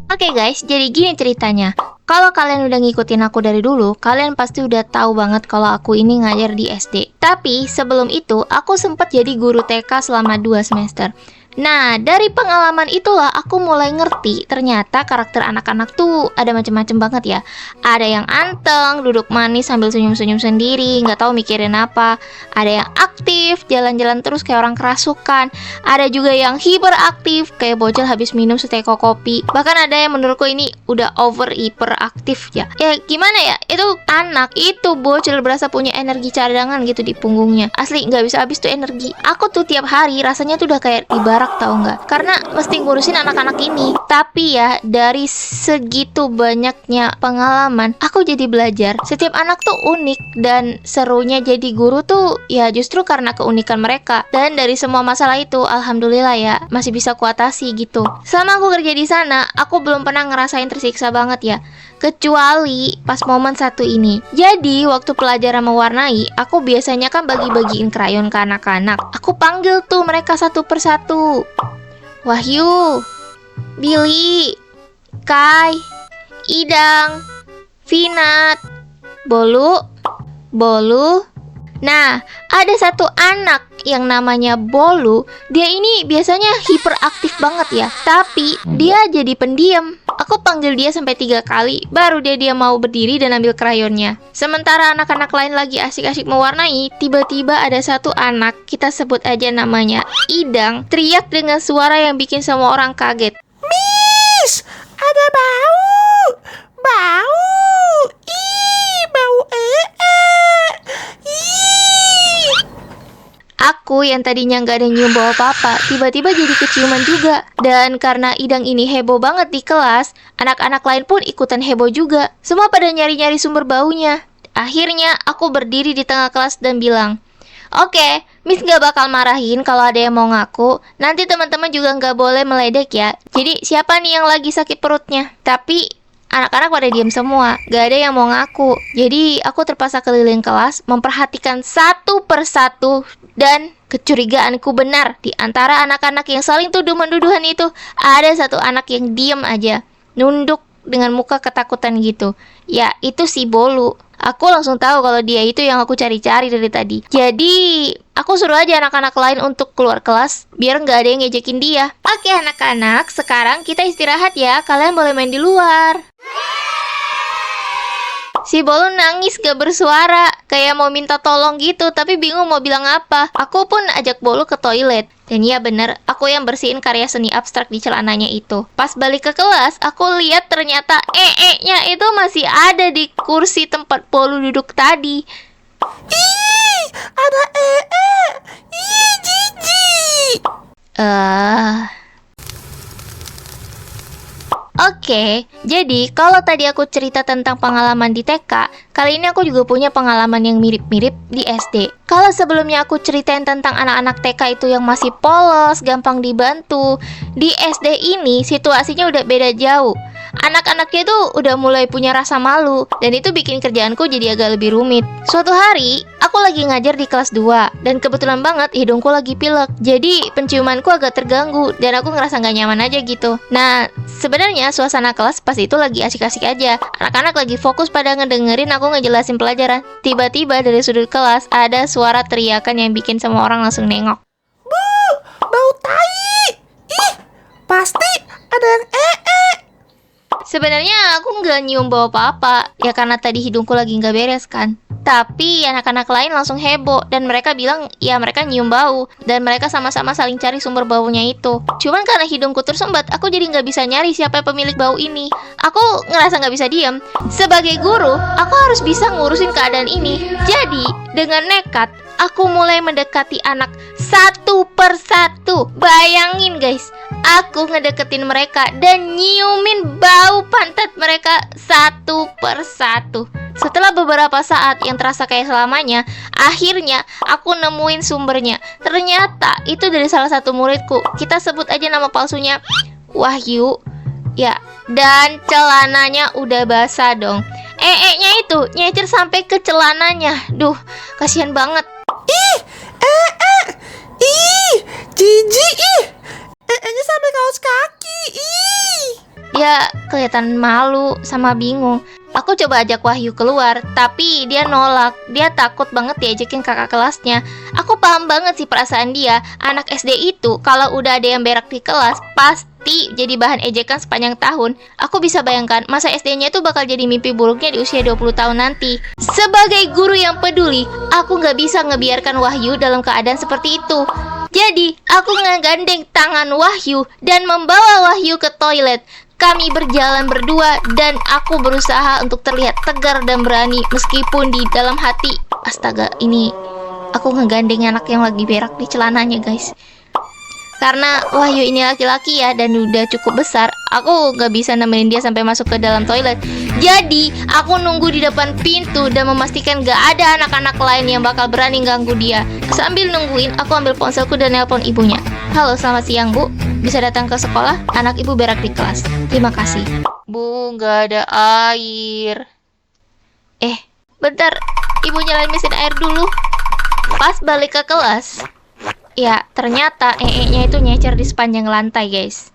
Oke guys, jadi gini ceritanya. Kalau kalian udah ngikutin aku dari dulu, kalian pasti udah tahu banget kalau aku ini ngajar di SD. Tapi sebelum itu, aku sempat jadi guru TK selama 2 semester. Nah, dari pengalaman itulah aku mulai ngerti ternyata karakter anak-anak tuh ada macam-macam banget ya. Ada yang anteng, duduk manis sambil senyum-senyum sendiri, nggak tahu mikirin apa. Ada yang aktif, jalan-jalan terus kayak orang kerasukan. Ada juga yang hiperaktif, kayak bocil habis minum seteko kopi. Bahkan ada yang menurutku ini udah over hiperaktif ya. Ya gimana ya, itu anak, itu bocil berasa punya energi cadangan gitu di punggungnya. Asli nggak bisa habis tuh energi. Aku tuh tiap hari rasanya tuh udah kayak ibarat tahu nggak? Karena mesti ngurusin anak-anak ini. Tapi ya dari segitu banyaknya pengalaman, aku jadi belajar. Setiap anak tuh unik dan serunya jadi guru tuh ya justru karena keunikan mereka. Dan dari semua masalah itu, alhamdulillah ya masih bisa kuatasi gitu. Selama aku kerja di sana, aku belum pernah ngerasain tersiksa banget ya. Kecuali pas momen satu ini. Jadi waktu pelajaran mewarnai, aku biasanya kan bagi-bagiin krayon ke anak-anak. Aku panggil tuh mereka satu persatu. Wahyu, Billy, Kai, Idang, Vinat, Bolu, Bolu. Nah, ada satu anak yang namanya Bolu. Dia ini biasanya hiperaktif banget ya, tapi dia jadi pendiam. Aku panggil dia sampai 3 kali, baru dia mau berdiri dan ambil krayonnya. Sementara anak-anak lain lagi asik-asik mewarnai, tiba-tiba ada satu anak, kita sebut aja namanya Idang, teriak dengan suara yang bikin semua orang kaget. Miss, ada bau. Bau. Ih, bau Ih. Aku yang tadinya nggak ada nyium bau apa-apa, tiba-tiba jadi keciuman juga. Dan karena Idang ini heboh banget di kelas, anak-anak lain pun ikutan heboh juga. Semua pada nyari-nyari sumber baunya. Akhirnya aku berdiri di tengah kelas dan bilang, "Oke, Miss nggak bakal marahin kalau ada yang mau ngaku. Nanti teman-teman juga nggak boleh meledek ya. Jadi siapa nih yang lagi sakit perutnya?" Tapi anak-anak pada diam semua, gak ada yang mau ngaku. Jadi aku terpaksa keliling kelas, memperhatikan satu persatu, dan kecurigaanku benar. Di antara anak-anak yang saling tuduh-menduduhan itu, ada satu anak yang diam aja, nunduk dengan muka ketakutan gitu. Ya, itu si Bolu. Aku langsung tahu kalau dia itu yang aku cari-cari dari tadi. Jadi, aku suruh aja anak-anak lain untuk keluar kelas, biar nggak ada yang ngejekin dia. Oke anak-anak, sekarang kita istirahat ya. Kalian boleh main di luar. Si Bolu nangis gak bersuara, kayak mau minta tolong gitu, tapi bingung mau bilang apa. Aku pun ajak Bolu ke toilet. Dan iya bener, aku yang bersihin karya seni abstrak di celananya itu. Pas balik ke kelas, aku lihat ternyata nya itu masih ada di kursi tempat Bolu duduk tadi. Ih, ada Ih, jijik. Oke, jadi kalau tadi aku cerita tentang pengalaman di TK, kali ini aku juga punya pengalaman yang mirip-mirip di SD. Kalau sebelumnya aku ceritain tentang anak-anak TK itu yang masih polos, gampang dibantu, di SD ini situasinya udah beda jauh. Anak-anaknya tuh udah mulai punya rasa malu, dan itu bikin kerjaanku jadi agak lebih rumit. Suatu hari, aku lagi ngajar di kelas 2, dan kebetulan banget hidungku lagi pilek. Jadi penciumanku agak terganggu, dan aku ngerasa gak nyaman aja gitu. Nah, sebenarnya suasana kelas pas itu lagi asik-asik aja. Anak-anak lagi fokus pada ngedengerin aku ngejelasin pelajaran. Tiba-tiba dari sudut kelas ada suara teriakan yang bikin semua orang langsung nengok. Bu, bau tai. Ih, pasti ada yang Sebenarnya aku nggak nyium bau apa-apa, ya karena tadi hidungku lagi nggak beres kan. Tapi anak-anak lain langsung heboh, dan mereka bilang ya mereka nyium bau, dan mereka sama-sama saling cari sumber baunya itu. Cuman karena hidungku tersumbat, aku jadi nggak bisa nyari siapa pemilik bau ini. Aku ngerasa nggak bisa diam. Sebagai guru, aku harus bisa ngurusin keadaan ini. Jadi, dengan nekat, aku mulai mendekati anak satu persatu. Bayangin guys, aku ngedeketin mereka dan nyiumin bau pantat mereka satu persatu. Setelah beberapa saat yang terasa kayak selamanya, akhirnya aku nemuin sumbernya. Ternyata itu dari salah satu muridku. Kita sebut aja nama palsunya Wahyu. Ya, dan celananya udah basah dong. Nya itu nyecer sampai ke celananya. Duh, kasihan banget. Ih, jijik. Ih, nya sampai kaos kaki. Ih. Ya, kelihatan malu sama bingung. Aku coba ajak Wahyu keluar, tapi dia nolak. Dia takut banget diajakin kakak kelasnya. Aku paham banget sih perasaan dia. Anak SD itu kalau udah ada yang berak di kelas, pasti jadi bahan ejekan sepanjang tahun. Aku bisa bayangkan masa SD-nya itu bakal jadi mimpi buruknya di usia 20 tahun nanti. Sebagai guru yang peduli, aku nggak bisa ngebiarkan Wahyu dalam keadaan seperti itu. Jadi, aku ngegandeng tangan Wahyu dan membawa Wahyu ke toilet. Kami berjalan berdua dan aku berusaha untuk terlihat tegar dan berani meskipun di dalam hati, astaga, ini aku ngegandeng anak yang lagi berak di celananya, guys. Karena Wahyu ini laki-laki ya dan udah cukup besar, aku gak bisa nemenin dia sampai masuk ke dalam toilet. Jadi, aku nunggu di depan pintu dan memastikan gak ada anak-anak lain yang bakal berani ganggu dia. Sambil nungguin, aku ambil ponselku dan nelpon ibunya. Halo, selamat siang, Bu. Bisa datang ke sekolah? Anak ibu berak di kelas. Terima kasih. Bu, gak ada air. Bentar. Ibu nyalain mesin air dulu. Pas balik ke kelas, ya, ternyata nya itu nyecer di sepanjang lantai, guys.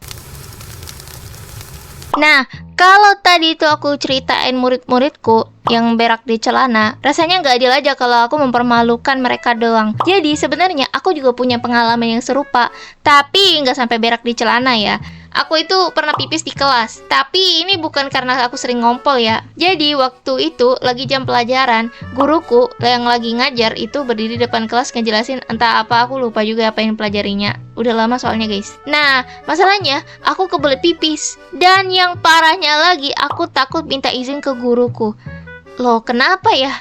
Nah, kalau tadi itu aku ceritain murid-muridku yang berak di celana, rasanya nggak adil aja kalau aku mempermalukan mereka doang. Jadi sebenarnya aku juga punya pengalaman yang serupa, tapi nggak sampai berak di celana ya. Aku itu pernah pipis di kelas, tapi ini bukan karena aku sering ngompol ya. Jadi waktu itu lagi jam pelajaran, guruku yang lagi ngajar itu berdiri depan kelas ngejelasin entah apa, aku lupa juga apa yang pelajarinya. Udah lama soalnya, guys. Nah, masalahnya aku kebelet pipis. Dan yang parahnya lagi, aku takut minta izin ke guruku. Loh, kenapa ya?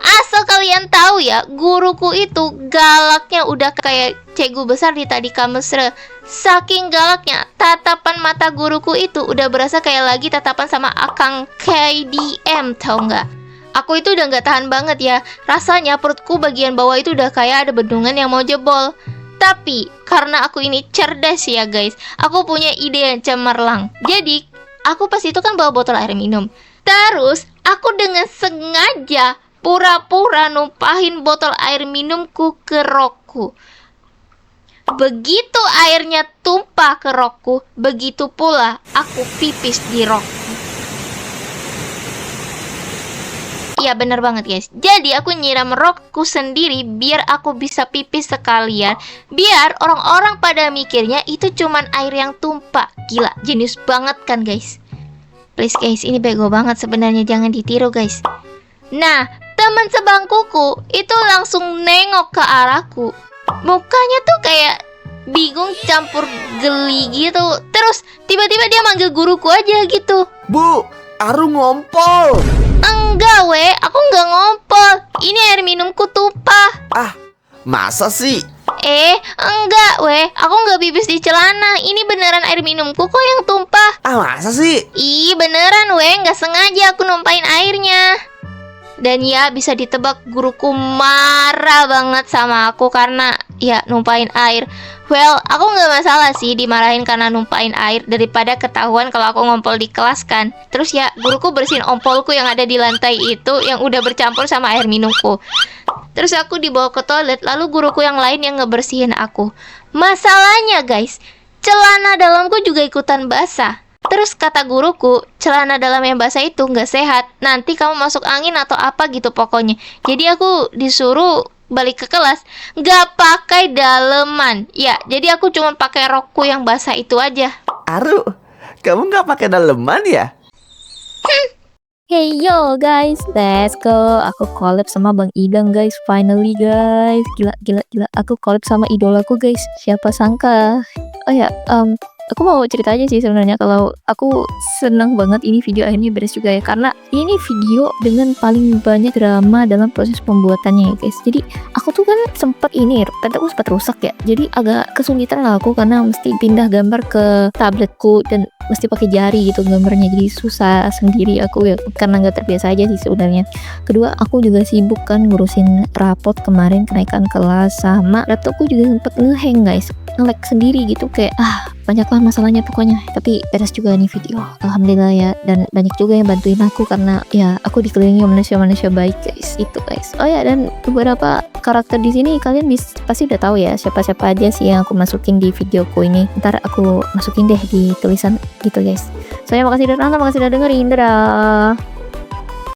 Asal kalian tahu ya, guruku itu galaknya udah kayak cegu besar di Tadika Mesra. Saking galaknya, tatapan mata guruku itu udah berasa kayak lagi tatapan sama Akang KDM, tau nggak? Aku itu udah nggak tahan banget ya. Rasanya perutku bagian bawah itu udah kayak ada bendungan yang mau jebol. Tapi, karena aku ini cerdas ya guys, aku punya ide yang cemerlang. Jadi, aku pas itu kan bawa botol air minum. Terus, aku dengan sengaja pura-pura numpahin botol air minumku ke rokku. Begitu airnya tumpah ke rokku, begitu pula aku pipis di rokku. Iya bener banget guys. Jadi aku nyiram rokku sendiri biar aku bisa pipis sekalian. Biar orang-orang pada mikirnya itu cuman air yang tumpah. Gila, jenius banget kan guys. Please guys, ini bego banget sebenarnya, jangan ditiru guys. Nah, teman sebangkuku itu langsung nengok ke arahku. Mukanya tuh kayak bingung campur geli gitu. Terus tiba-tiba dia manggil guruku aja gitu. Bu, Aru ngompol. Enggak aku nggak ngompol. Ini air minumku tumpah. Ah, masa sih? Enggak aku nggak pipis di celana. Ini beneran air minumku kok yang tumpah. Ah, masa sih? Ih beneran nggak sengaja aku numpahin airnya. Dan ya bisa ditebak guruku marah banget sama aku karena ya numpahin air. Well, aku nggak masalah sih dimarahin karena numpahin air daripada ketahuan kalau aku ngompol di kelas kan. Terus ya guruku bersihin ompolku yang ada di lantai itu yang udah bercampur sama air minumku. Terus aku dibawa ke toilet, lalu guruku yang lain yang ngebersihin aku. Masalahnya guys, celana dalamku juga ikutan basah. Terus kata guruku, celana dalam yang basah itu nggak sehat. Nanti kamu masuk angin atau apa gitu pokoknya. Jadi aku disuruh balik ke kelas nggak pakai daleman. Ya, jadi aku cuma pakai rokku yang basah itu aja. Aru, kamu nggak pakai daleman ya? Hey yo guys, let's go. Aku collab sama Bang Idang guys, finally guys. Gila. Aku collab sama idolaku guys. Siapa sangka. Oh ya, aku mau cerita aja sih sebenarnya kalau aku seneng banget ini video akhirnya beres juga ya, karena ini video dengan paling banyak drama dalam proses pembuatannya ya guys. Jadi aku tuh kan sempat pentaku sempat rusak ya, jadi agak kesulitan lah aku karena mesti pindah gambar ke tabletku dan mesti pakai jari gitu gambarnya, jadi susah sendiri aku ya karena nggak terbiasa aja sih sebenarnya. Kedua, aku juga sibuk kan ngurusin rapot kemarin kenaikan kelas, sama laptopku juga sempet ngehang guys, nge-lag sendiri gitu kayak banyak lah masalahnya pokoknya, tapi beres juga nih video, alhamdulillah ya. Dan banyak juga yang bantuin aku karena ya aku dikelilingi manusia-manusia baik guys, itu guys. Oh ya, dan beberapa karakter di sini kalian pasti udah tahu ya siapa-siapa aja sih yang aku masukin di videoku ini. Ntar aku masukin deh di tulisan gitu guys. Makasih udah nonton, makasih udah dengerin, dadah.